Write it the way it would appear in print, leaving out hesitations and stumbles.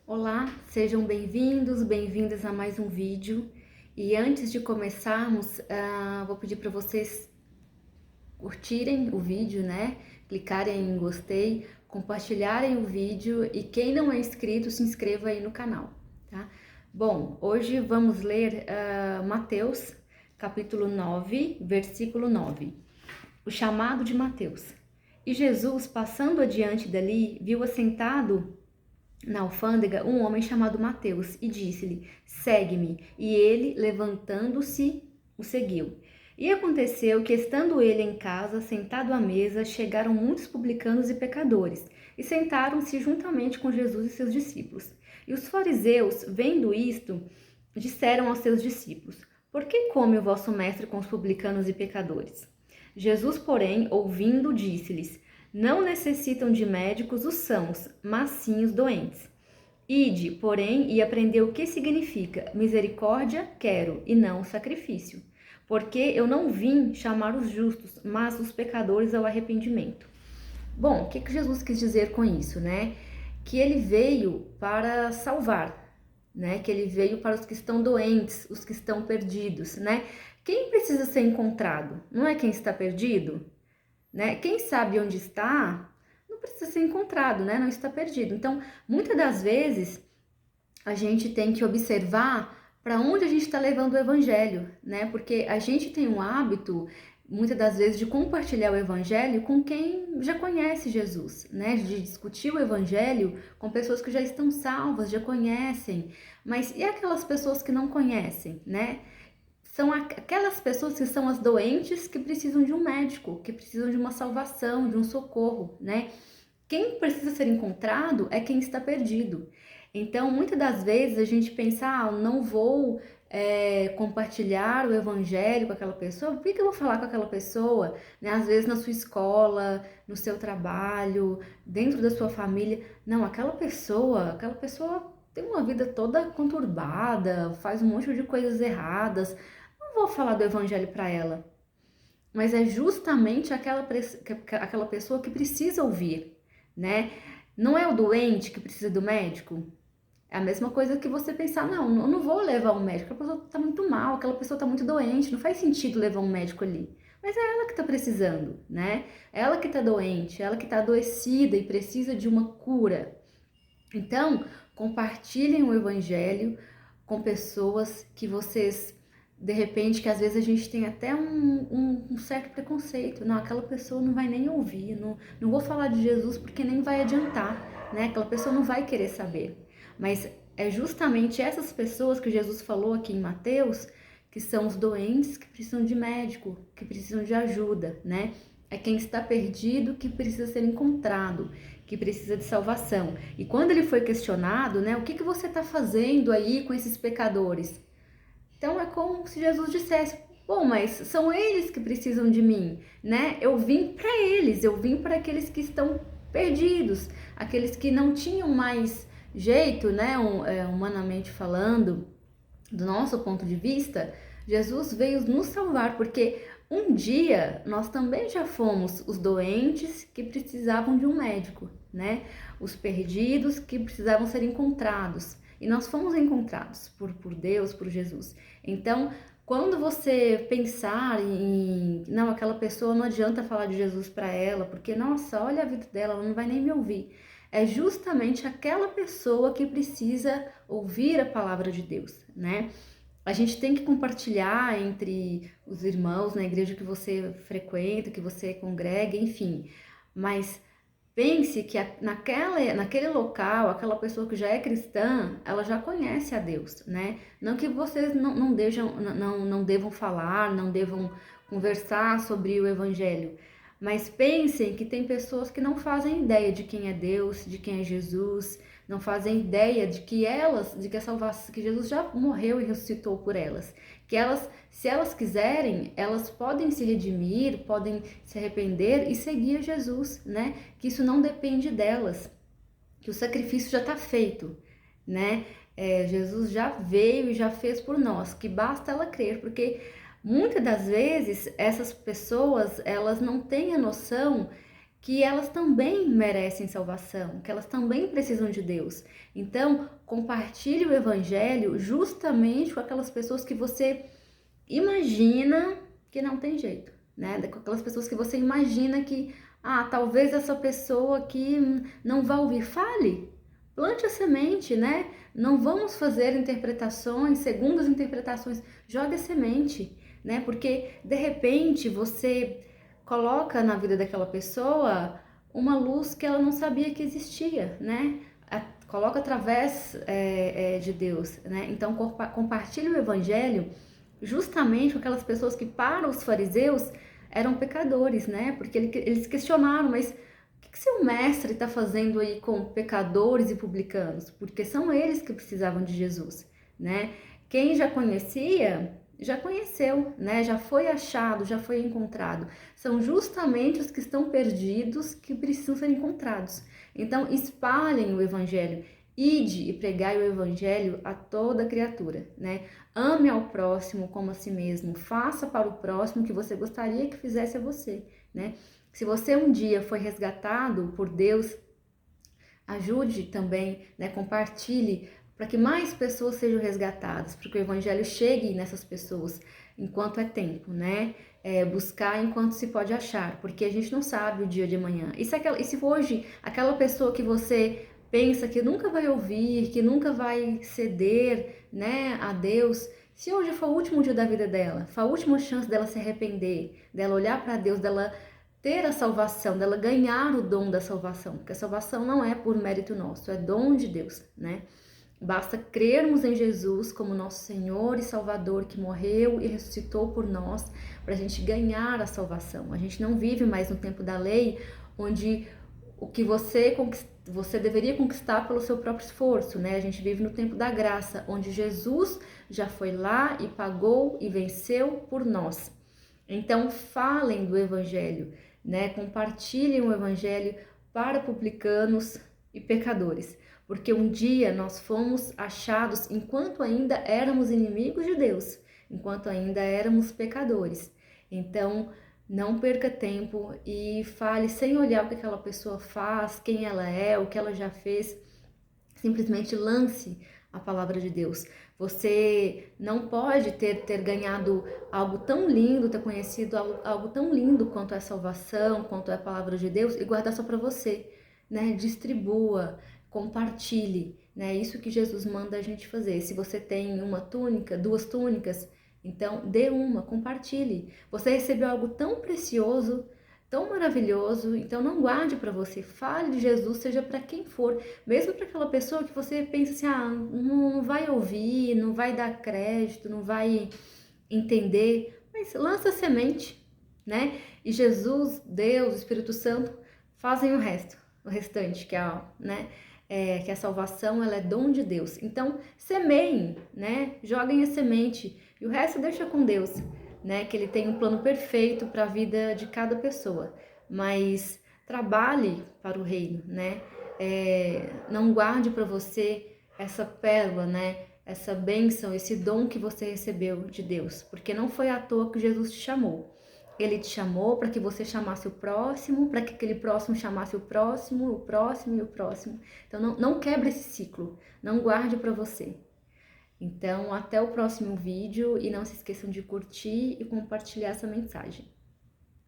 Olá, sejam bem-vindos, bem-vindas a mais um vídeo. E antes de começarmos, vou pedir para vocês curtirem o vídeo, né? Clicarem em gostei, compartilharem o vídeo e quem não é inscrito, se inscreva aí no canal, tá? Bom, hoje vamos ler Mateus, capítulo 9, versículo 9. O chamado de Mateus. E Jesus, passando adiante dali, viu assentado na alfândega um homem chamado Mateus e disse-lhe: Segue-me. E ele, levantando-se, o seguiu. E aconteceu que, estando ele em casa, sentado à mesa, chegaram muitos publicanos e pecadores, e sentaram-se juntamente com Jesus e seus discípulos. E os fariseus, vendo isto, disseram aos seus discípulos: Por que come o vosso mestre com os publicanos e pecadores? Jesus, porém, ouvindo, disse-lhes: Não necessitam de médicos os sãos, mas sim os doentes. Ide, porém, e aprendeu o que significa misericórdia quero, e não sacrifício. Porque eu não vim chamar os justos, mas os pecadores ao arrependimento. Bom, o que Jesus quis dizer com isso, né? Que ele veio para salvar, né? Que ele veio para os que estão doentes, os que estão perdidos, né? Quem precisa ser encontrado? Não é quem está perdido, né? Quem sabe onde está, não precisa ser encontrado, né? Não está perdido. Então, muitas das vezes, a gente tem que observar para onde a gente está levando o evangelho, né? Porque a gente tem um hábito, muitas das vezes, de compartilhar o evangelho com quem já conhece Jesus, né? De discutir o evangelho com pessoas que já estão salvas, já conhecem. Mas e aquelas pessoas que não conhecem, né? São aquelas pessoas que são as doentes que precisam de um médico, que precisam de uma salvação, de um socorro, né? Quem precisa ser encontrado é quem está perdido. Então, muitas das vezes a gente pensa, não vou compartilhar o evangelho com aquela pessoa, por que eu vou falar com aquela pessoa? Né? Às vezes na sua escola, no seu trabalho, dentro da sua família. Não, aquela pessoa tem uma vida toda conturbada, faz um monte de coisas erradas. Não vou falar do evangelho para ela. Mas é justamente aquela pessoa que precisa ouvir, né? Não é o doente que precisa do médico? É a mesma coisa que você pensar, não, eu não vou levar um médico, aquela pessoa tá muito mal, aquela pessoa tá muito doente, não faz sentido levar um médico ali. Mas é ela que tá precisando, né? É ela que tá doente, é ela que tá adoecida e precisa de uma cura. Então, compartilhem o evangelho com pessoas que vocês, de repente, que às vezes a gente tem até um certo preconceito. Não, aquela pessoa não vai nem ouvir, não vou falar de Jesus porque nem vai adiantar, né? Aquela pessoa não vai querer saber. Mas é justamente essas pessoas que Jesus falou aqui em Mateus, que são os doentes que precisam de médico, que precisam de ajuda, né? É quem está perdido que precisa ser encontrado, que precisa de salvação. E quando ele foi questionado, né, o que você está fazendo aí com esses pecadores? Então é como se Jesus dissesse: bom, mas são eles que precisam de mim, né? Eu vim para eles, eu vim para aqueles que estão perdidos, aqueles que não tinham mais jeito, né, humanamente falando, do nosso ponto de vista. Jesus veio nos salvar, porque um dia nós também já fomos os doentes que precisavam de um médico, né? Os perdidos que precisavam ser encontrados. E nós fomos encontrados por Deus, por Jesus. Então, quando você pensar não, aquela pessoa não adianta falar de Jesus para ela, porque, nossa, olha a vida dela, ela não vai nem me ouvir. É justamente aquela pessoa que precisa ouvir a palavra de Deus, né? A gente tem que compartilhar entre os irmãos na igreja que você frequenta, que você congrega, enfim. Mas pense que naquele local, aquela pessoa que já é cristã, ela já conhece a Deus, né? Não que vocês não devam falar, não devam conversar sobre o evangelho, mas pensem que tem pessoas que não fazem ideia de quem é Deus, de quem é Jesus, não fazem ideia de que a salvação, que Jesus já morreu e ressuscitou por elas, que elas, se elas quiserem, elas podem se redimir, podem se arrepender e seguir a Jesus, né? Que isso não depende delas, que o sacrifício já está feito, né? Jesus já veio e já fez por nós, que basta ela crer, porque muitas das vezes essas pessoas, elas não têm a noção que elas também merecem salvação, que elas também precisam de Deus. Então, compartilhe o evangelho justamente com aquelas pessoas que você imagina que não tem jeito, né? Com aquelas pessoas que você imagina que, talvez essa pessoa aqui não vá ouvir. Fale, plante a semente, né? Não vamos fazer interpretações, segundo as interpretações, jogue a semente, né? Porque, de repente, você coloca na vida daquela pessoa uma luz que ela não sabia que existia, né? Coloca através de Deus, né? Então, compartilhe o evangelho justamente com aquelas pessoas que para os fariseus eram pecadores, né? Porque eles questionaram, mas o que seu mestre está fazendo aí com pecadores e publicanos? Porque são eles que precisavam de Jesus, né? Quem já conhecia, já conheceu, né? Já foi achado, já foi encontrado. São justamente os que estão perdidos que precisam ser encontrados. Então, espalhem o evangelho. Ide e pregai o evangelho a toda criatura, né? Ame ao próximo como a si mesmo. Faça para o próximo o que você gostaria que fizesse a você, né? Se você um dia foi resgatado por Deus, ajude também, né? Compartilhe para que mais pessoas sejam resgatadas, para que o evangelho chegue nessas pessoas enquanto é tempo, né? Buscar enquanto se pode achar, porque a gente não sabe o dia de amanhã. E se hoje aquela pessoa que você pensa que nunca vai ouvir, que nunca vai ceder, né, a Deus, se hoje for o último dia da vida dela, for a última chance dela se arrepender, dela olhar para Deus, dela ter a salvação, dela ganhar o dom da salvação, porque a salvação não é por mérito nosso, é dom de Deus, né? Basta crermos em Jesus como nosso Senhor e Salvador, que morreu e ressuscitou por nós, para a gente ganhar a salvação. A gente não vive mais no tempo da lei, onde o que você deveria conquistar pelo seu próprio esforço, né? A gente vive no tempo da graça, onde Jesus já foi lá e pagou e venceu por nós. Então, falem do Evangelho, né? Compartilhem o Evangelho para publicanos e pecadores, porque um dia nós fomos achados enquanto ainda éramos inimigos de Deus, enquanto ainda éramos pecadores. Então, não perca tempo e fale sem olhar o que aquela pessoa faz, quem ela é, o que ela já fez. Simplesmente lance a palavra de Deus. Você não pode ter ganhado algo tão lindo, ter conhecido algo tão lindo quanto é a salvação, quanto é a palavra de Deus, e guardar só para você, né? Distribua, compartilhe, né? Isso que Jesus manda a gente fazer. Se você tem uma túnica, 2 túnicas, então dê uma, compartilhe. Você recebeu algo tão precioso, tão maravilhoso, então não guarde para você. Fale de Jesus, seja para quem for, mesmo para aquela pessoa que você pensa assim, não vai ouvir, não vai dar crédito, não vai entender, mas lança a semente, né? E Jesus, Deus, o Espírito Santo fazem o restante, que que a salvação ela é dom de Deus. Então, semeiem, né? Joguem a semente e o resto deixa com Deus, né? Que Ele tem um plano perfeito para a vida de cada pessoa. Mas trabalhe para o reino, né? Não guarde para você essa pérola, né? Essa bênção, esse dom que você recebeu de Deus, porque não foi à toa que Jesus te chamou. Ele te chamou para que você chamasse o próximo, para que aquele próximo chamasse o próximo, o próximo e o próximo. Então, não quebre esse ciclo, não guarde para você. Então, até o próximo vídeo e não se esqueçam de curtir e compartilhar essa mensagem.